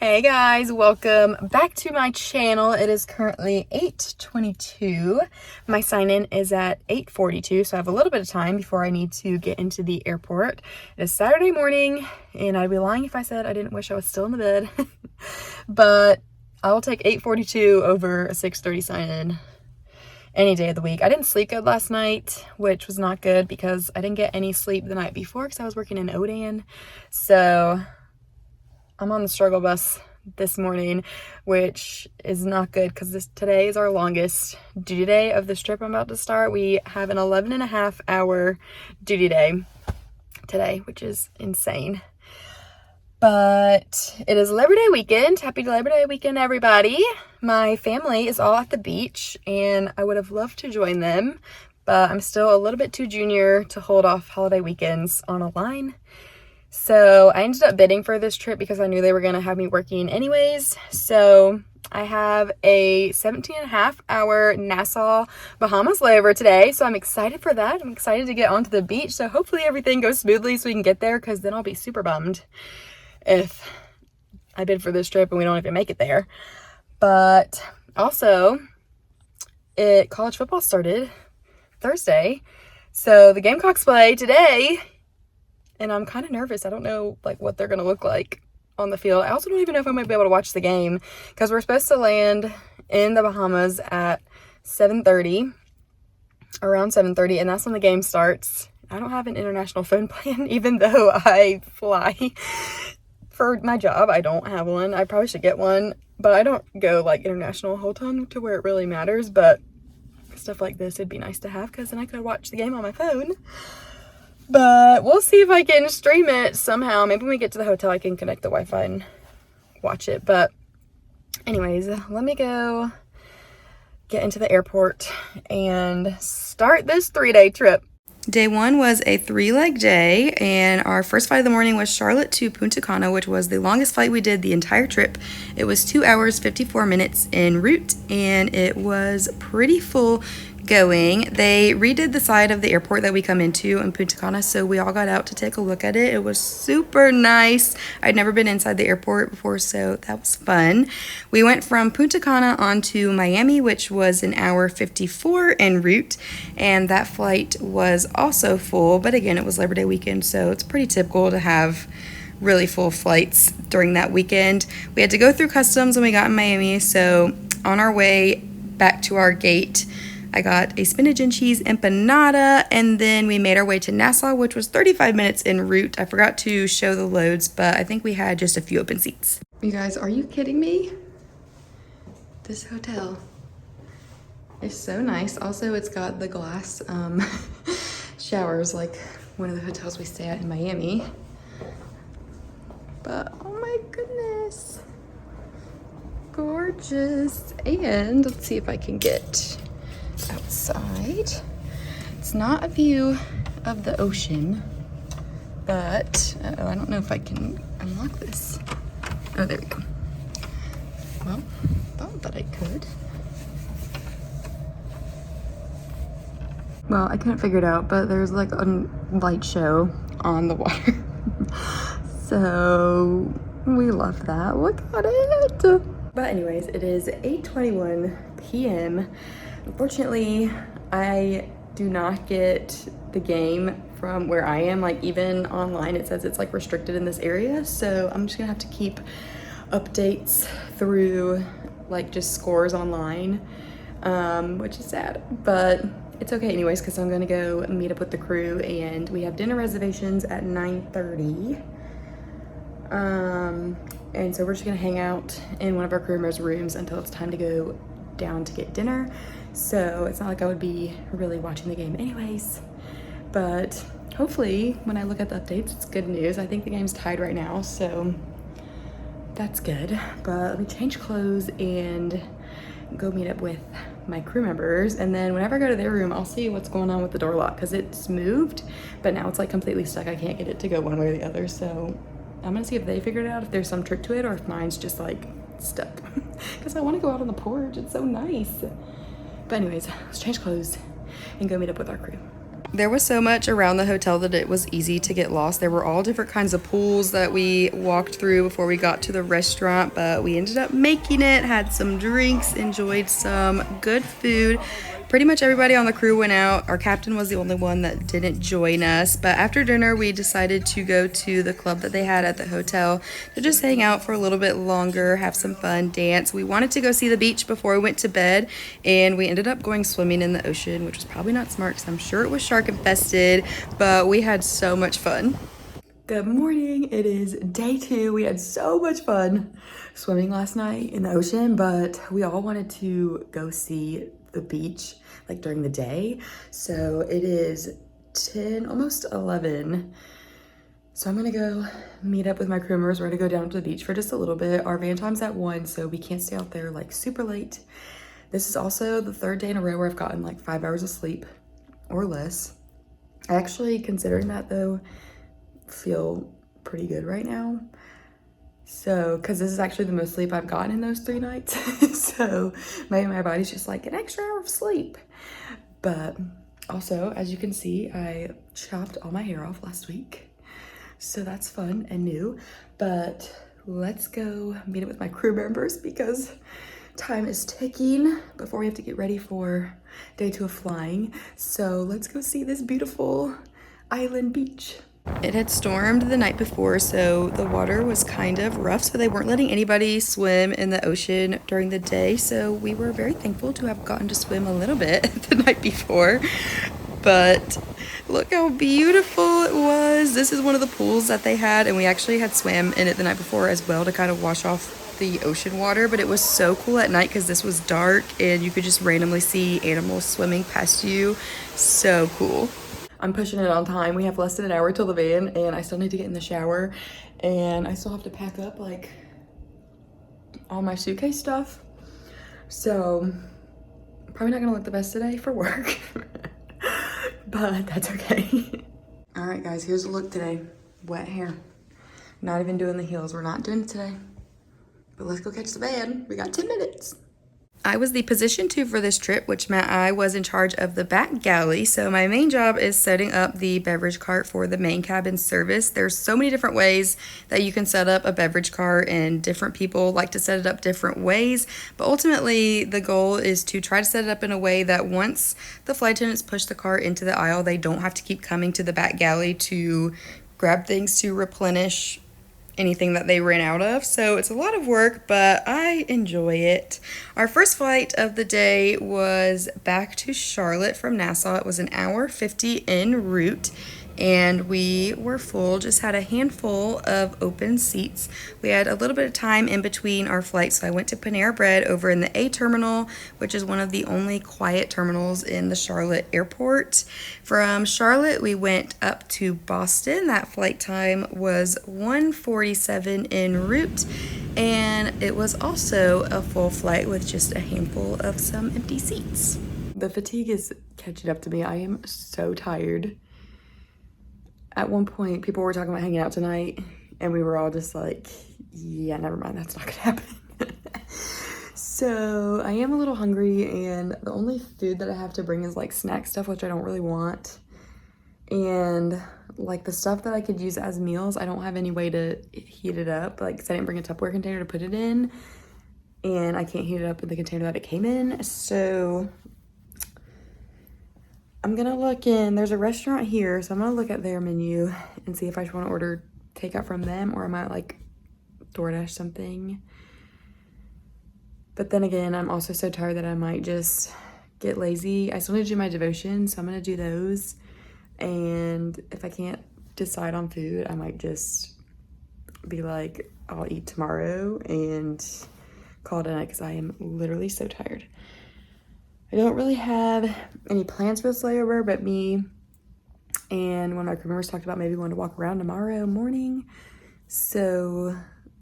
Hey guys, welcome back to my channel. It is currently 8:22. My sign-in is at 8:42, so I have a little bit of time before I need to get into the airport. It is Saturday morning, and I'd be lying if I said I didn't wish I was still in the bed. But I'll take 8:42 over a 6:30 sign-in any day of the week. I didn't sleep good last night, which was not good because I didn't get any sleep the night before because I was working in Odan. So I'm on the struggle bus this morning, which is not good because today is our longest duty day of this trip I'm about to start. We have an 11.5-hour duty day today, which is insane. But it is Labor Day weekend. Happy Labor Day weekend, everybody. My family is all at the beach, and I would have loved to join them, but I'm still a little bit too junior to hold off holiday weekends on a line. So I ended up bidding for this trip because I knew they were going to have me working anyways. So I have a 17.5-hour Nassau, Bahamas layover today. So I'm excited for that. I'm excited to get onto the beach. So hopefully everything goes smoothly so we can get there, because then I'll be super bummed if I bid for this trip and we don't even make it there. But also, college football started Thursday. So the Gamecocks play today. And I'm kind of nervous. I don't know what they're going to look like on the field. I also don't even know if I might be able to watch the game because we're supposed to land in the Bahamas at 7:30, around 7:30, and that's when the game starts. I don't have an international phone plan, even though I fly for my job. I don't have one. I probably should get one, but I don't go international the whole time to where it really matters. But stuff like this, it'd be nice to have because then I could watch the game on my phone. But we'll see if I can stream it somehow. Maybe when we get to the hotel, I can connect the Wi-Fi and watch it. But anyways, let me go get into the airport and start this 3-day trip. Day one was a 3-leg day, and our first flight of the morning was Charlotte to Punta Cana, which was the longest flight we did the entire trip. It was 2 hours, 54 minutes en route, and it was pretty full going. They redid the side of the airport that we come into in Punta Cana, so we all got out to take a look at it. It was super nice. I'd never been inside the airport before, so that was fun. We went from Punta Cana on to Miami, which was an hour 54 en route, and that flight was also full, but again, it was Labor Day weekend, so it's pretty typical to have really full flights during that weekend. We had to go through customs when we got in Miami, so on our way back to our gate, I got a spinach and cheese empanada, and then we made our way to Nassau, which was 35 minutes en route. I forgot to show the loads, but I think we had just a few open seats. You guys, are you kidding me? This hotel is so nice. Also, it's got the glass showers like one of the hotels we stay at in Miami. But oh my goodness, gorgeous. And let's see if I can get outside. It's not a view of the ocean, but I don't know if I can unlock this. Oh, there we go. Well, thought that I could. Well, I couldn't figure it out, but there's a light show on the water. So we love that. Look at it. But anyways, it is 8:21 p.m. Unfortunately, I do not get the game from where I am. Even online, it says it's restricted in this area. So I'm just gonna have to keep updates through just scores online, which is sad, but it's okay anyways, because I'm gonna go meet up with the crew, and we have dinner reservations at 9:30. And so we're just gonna hang out in one of our crew members' rooms until it's time to go down to get dinner. So it's not like I would be really watching the game anyways, but hopefully when I look at the updates, it's good news. I think the game's tied right now, so that's good. But let me change clothes and go meet up with my crew members, and then whenever I go to their room, I'll see what's going on with the door lock, because it's moved, but now it's completely stuck. I can't get it to go one way or the other, so I'm gonna see if they figured it out, if there's some trick to it, or if mine's just stuck. Because I want to go out on the porch. It's so nice. But anyways, let's change clothes and go meet up with our crew. There was so much around the hotel that it was easy to get lost. There were all different kinds of pools that we walked through before we got to the restaurant, but we ended up making it, had some drinks, enjoyed some good food. Pretty much everybody on the crew went out. Our captain was the only one that didn't join us, but after dinner we decided to go to the club that they had at the hotel to just hang out for a little bit longer, have some fun, dance. We wanted to go see the beach before we went to bed, and we ended up going swimming in the ocean, which was probably not smart because I'm sure it was shark infested, but we had so much fun. Good morning. It is day 2. We had so much fun swimming last night in the ocean, but we all wanted to go see the beach like during the day. So it is 10, almost 11. So I'm gonna go meet up with my crew members. We're gonna go down to the beach for just a little bit. Our van time's at 1, so we can't stay out there like super late. This is also the 3rd day in a row where I've gotten like 5 hours of sleep or less. I actually, considering that though, feel pretty good right now. So, because this is actually the most sleep I've gotten in those 3 nights. So maybe my body's just like an extra hour of sleep. But also, as you can see, I chopped all my hair off last week. So that's fun and new. But let's go meet up with my crew members because time is ticking before we have to get ready for day 2 of flying. So let's go see this beautiful island beach. It had stormed the night before, so the water was kind of rough, so they weren't letting anybody swim in the ocean during the day, so we were very thankful to have gotten to swim a little bit the night before. But look how beautiful it was. This is one of the pools that they had, and we actually had swam in it the night before as well to kind of wash off the ocean water, but it was so cool at night because this was dark and you could just randomly see animals swimming past you. So cool. I'm pushing it on time. We have less than an hour till the van, and I still need to get in the shower, and I still have to pack up like all my suitcase stuff. So probably not gonna look the best today for work, but that's okay. All right, guys, here's the look today. Wet hair. Not even doing the heels. We're not doing it today. But let's go catch the van. We got 10 minutes. I was the position 2 for this trip, which meant I was in charge of the back galley. So my main job is setting up the beverage cart for the main cabin service. There's so many different ways that you can set up a beverage cart, and different people like to set it up different ways. But ultimately, the goal is to try to set it up in a way that once the flight attendants push the cart into the aisle, they don't have to keep coming to the back galley to grab things to replenish anything that they ran out of. So it's a lot of work, but I enjoy it. Our first flight of the day was back to Charlotte from Nassau. It was an hour 50 en route, and we were full, just had a handful of open seats. We had a little bit of time in between our flights, so I went to Panera Bread over in the A terminal, which is one of the only quiet terminals in the Charlotte airport. From Charlotte, we went up to Boston. That flight time was 1:47 en route, and it was also a full flight with just a handful of some empty seats. The fatigue is catching up to me. I am so tired. At one point, people were talking about hanging out tonight, and we were all just like, yeah, never mind, that's not gonna happen. So I am a little hungry, and the only food that I have to bring is like snack stuff, which I don't really want. And like the stuff that I could use as meals, I don't have any way to heat it up. Like, 'cause I didn't bring a Tupperware container to put it in, and I can't heat it up in the container that it came in. So I'm gonna look in, there's a restaurant here, so I'm gonna look at their menu and see if I just wanna order takeout from them, or I might like DoorDash something. But then again, I'm also so tired that I might just get lazy. I still need to do my devotions, so I'm gonna do those. And if I can't decide on food, I might just be like, I'll eat tomorrow and call it a night, because I am literally so tired. I don't really have any plans for this layover, but me and one of my crew members talked about maybe wanting to walk around tomorrow morning. So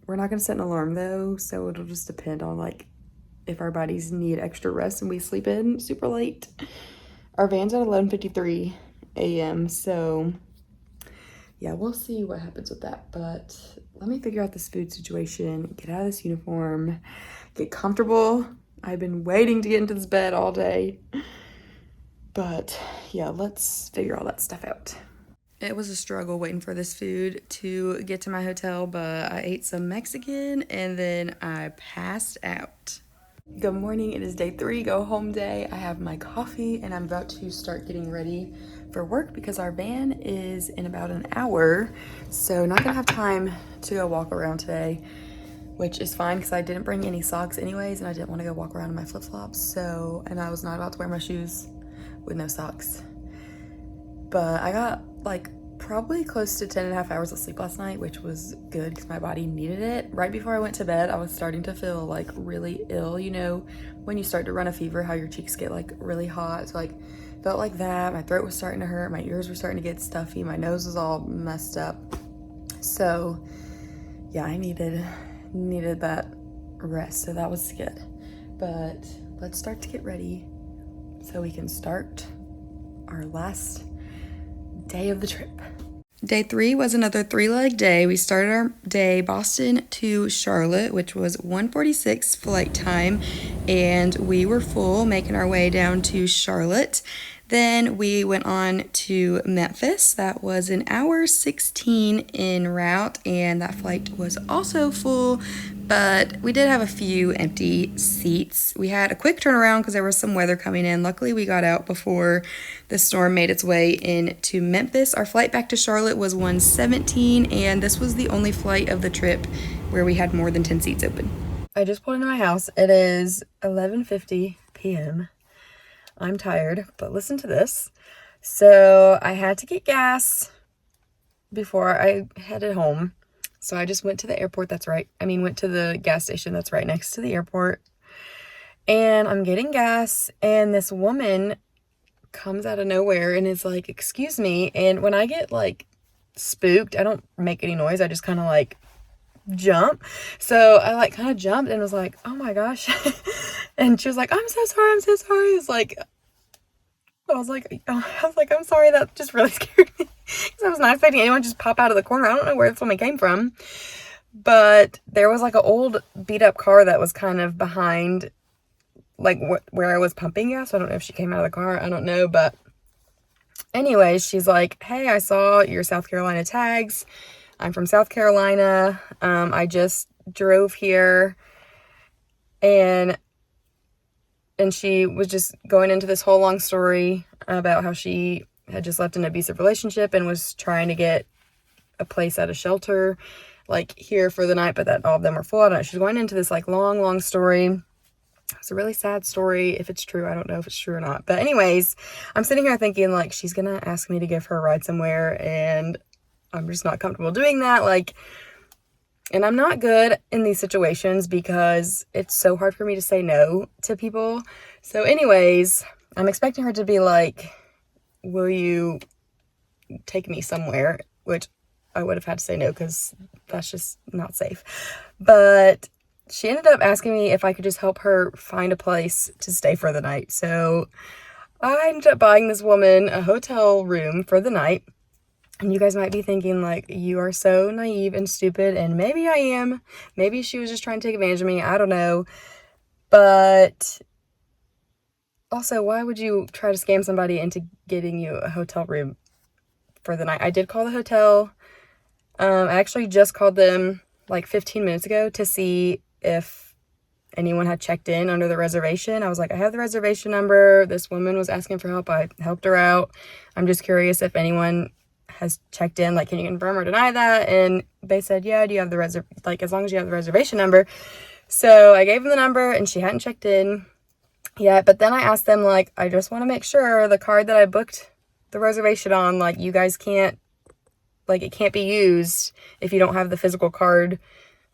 we're not gonna set an alarm though, so it'll just depend on like if our bodies need extra rest and we sleep in super late. Our van's at 11:53 a.m. so yeah, we'll see what happens with that. But let me figure out this food situation, get out of this uniform, get comfortable. I've been waiting to get into this bed all day. But yeah, let's figure all that stuff out. It was a struggle waiting for this food to get to my hotel, but I ate some Mexican and then I passed out. Good morning, it is day 3, go home day. I have my coffee and I'm about to start getting ready for work because our van is in about an hour. So not gonna have time to go walk around today, which is fine because I didn't bring any socks anyways and I didn't want to go walk around in my flip-flops. So, and I was not about to wear my shoes with no socks. But I got like probably close to 10.5 hours of sleep last night, which was good because my body needed it. Right before I went to bed, I was starting to feel like really ill. You know, when you start to run a fever, how your cheeks get like really hot. So like felt like that. My throat was starting to hurt. My ears were starting to get stuffy. My nose was all messed up. So yeah, I needed that rest. So that was good. But let's start to get ready so we can start our last day of the trip. Day 3 was another 3-leg day. We started our day Boston to Charlotte, which was 1:46 flight time, and we were full making our way down to Charlotte. Then we went on to Memphis. That was an hour 16 en route, and that flight was also full, but we did have a few empty seats. We had a quick turnaround because there was some weather coming in. Luckily, we got out before the storm made its way into Memphis. Our flight back to Charlotte was 1:17, and this was the only flight of the trip where we had more than 10 seats open. I just pulled into my house. It is 11:50 p.m. I'm tired, but listen to this. So I had to get gas before I headed home. So I just went to the airport went to the gas station that's right next to the airport. And I'm getting gas, and this woman comes out of nowhere and is like, "Excuse me." And when I get like spooked, I don't make any noise. I just kind of like jump. So I like kind of jumped and was like, "Oh my gosh." And she was like, I'm so sorry. It's like, I was like, I'm sorry. That just really scared me because I was not expecting anyone to just pop out of the corner. I don't know where this woman came from, but there was like an old beat up car that was kind of behind like where I was pumping gas. So I don't know if she came out of the car. I don't know. But anyways, she's like, "Hey, I saw your South Carolina tags. I'm from South Carolina. I just drove here." And she was just going into this whole long story about how she had just left an abusive relationship and was trying to get a place at a shelter, like here for the night, but that all of them were full. I don't know. She's going into this like long story. It's a really sad story. If it's true, I don't know if it's true or not. But anyways, I'm sitting here thinking like she's going to ask me to give her a ride somewhere, and I'm just not comfortable doing that. Like, and I'm not good in these situations because it's so hard for me to say no to people. So anyways, I'm expecting her to be like, "Will you take me somewhere?" Which I would have had to say no because that's just not safe. But she ended up asking me if I could just help her find a place to stay for the night. So I ended up buying this woman a hotel room for the night. And you guys might be thinking, like, you are so naive and stupid, and maybe I am. Maybe she was just trying to take advantage of me. I don't know. But also, why would you try to scam somebody into getting you a hotel room for the night? I did call the hotel. I actually just called them like 15 minutes ago to see if anyone had checked in under the reservation. I was like, "I have the reservation number. This woman was asking for help. I helped her out. I'm just curious if anyone has checked in, like, can you confirm or deny that?" And they said, "Yeah, do you have the as long as you have the reservation number." So I gave them the number, and she hadn't checked in yet. But then I asked them, like, "I just want to make sure the card that I booked the reservation on, like, you guys can't, like, it can't be used if you don't have the physical card,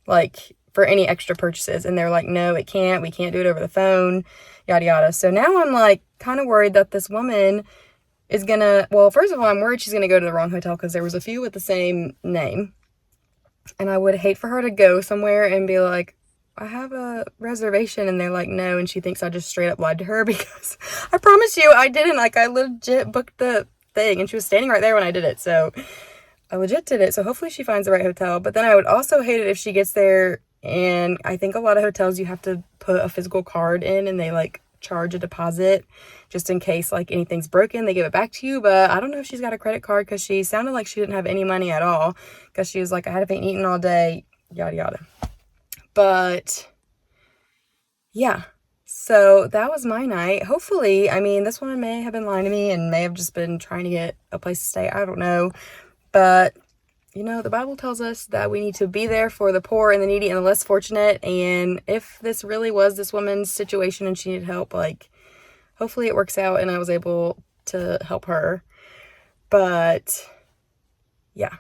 like, for any extra purchases." And they're like, "No, it can't. We can't do it over the phone, yada yada." So now I'm like kind of worried that this woman is gonna, well, first of all, I'm worried she's gonna go to the wrong hotel because there was a few with the same name. And I would hate for her to go somewhere and be like, "I have a reservation," and they're like, "No," and she thinks I just straight up lied to her because I promise you I didn't. Like, I legit booked the thing, and she was standing right there when I did it. So I legit did it. So hopefully she finds the right hotel. But then I would also hate it if she gets there, and I think a lot of hotels you have to put a physical card in, and they like charge a deposit just in case like anything's broken. They give it back to you, but I don't know if she's got a credit card because she sounded like she didn't have any money at all because she was like, I hadn't been eating all day, yada yada. But yeah, so that was my night. Hopefully, I mean, this woman may have been lying to me and may have just been trying to get a place to stay. I don't know. But, you know, the Bible tells us that we need to be there for the poor and the needy and the less fortunate. And if this really was this woman's situation and she needed help, like, hopefully it works out and I was able to help her. But, yeah.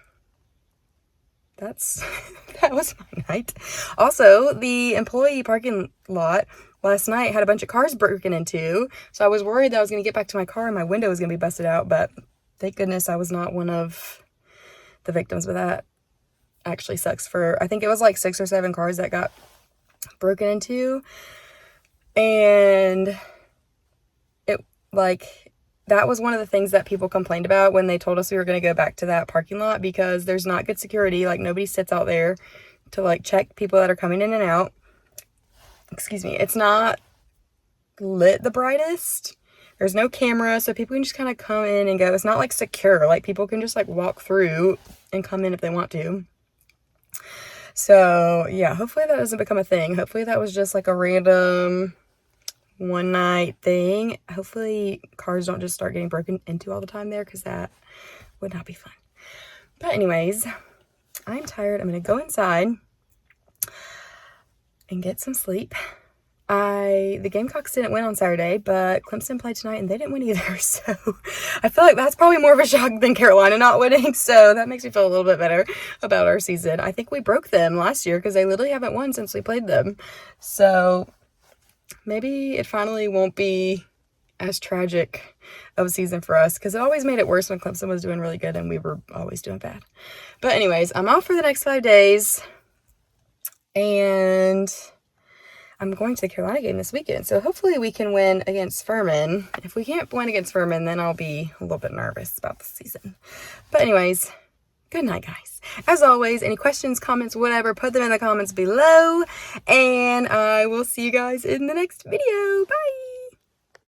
That was my night. Also, the employee parking lot last night had a bunch of cars broken into, so I was worried that I was going to get back to my car and my window was going to be busted out, but thank goodness I was not one of the victims. But that actually sucks for, I think it was like 6 or 7 cars that got broken into, and it, like, that was one of the things that people complained about when they told us we were going to go back to that parking lot, because there's not good security. Like, nobody sits out there to like check people that are coming in and out. Excuse me. It's not lit the brightest. There's no camera, so people can just kind of come in and go. It's not like secure. Like, people can just like walk through and come in if they want to. So yeah, hopefully that doesn't become a thing. Hopefully that was just like a random one night thing. Hopefully cars don't just start getting broken into all the time there, because that would not be fun. But anyways, I'm tired. I'm gonna go inside and get some sleep. The Gamecocks didn't win on Saturday, but Clemson played tonight and they didn't win either, so I feel like that's probably more of a shock than Carolina not winning, so that makes me feel a little bit better about our season. I think we broke them last year because they literally haven't won since we played them, so maybe it finally won't be as tragic of a season for us, because it always made it worse when Clemson was doing really good and we were always doing bad. But anyways, I'm off for the next 5 days, and I'm going to the Carolina game this weekend, so hopefully we can win against Furman. If we can't win against Furman, then I'll be a little bit nervous about the season. But anyways, good night, guys. As always, any questions, comments, whatever, put them in the comments below, and I will see you guys in the next video. Bye!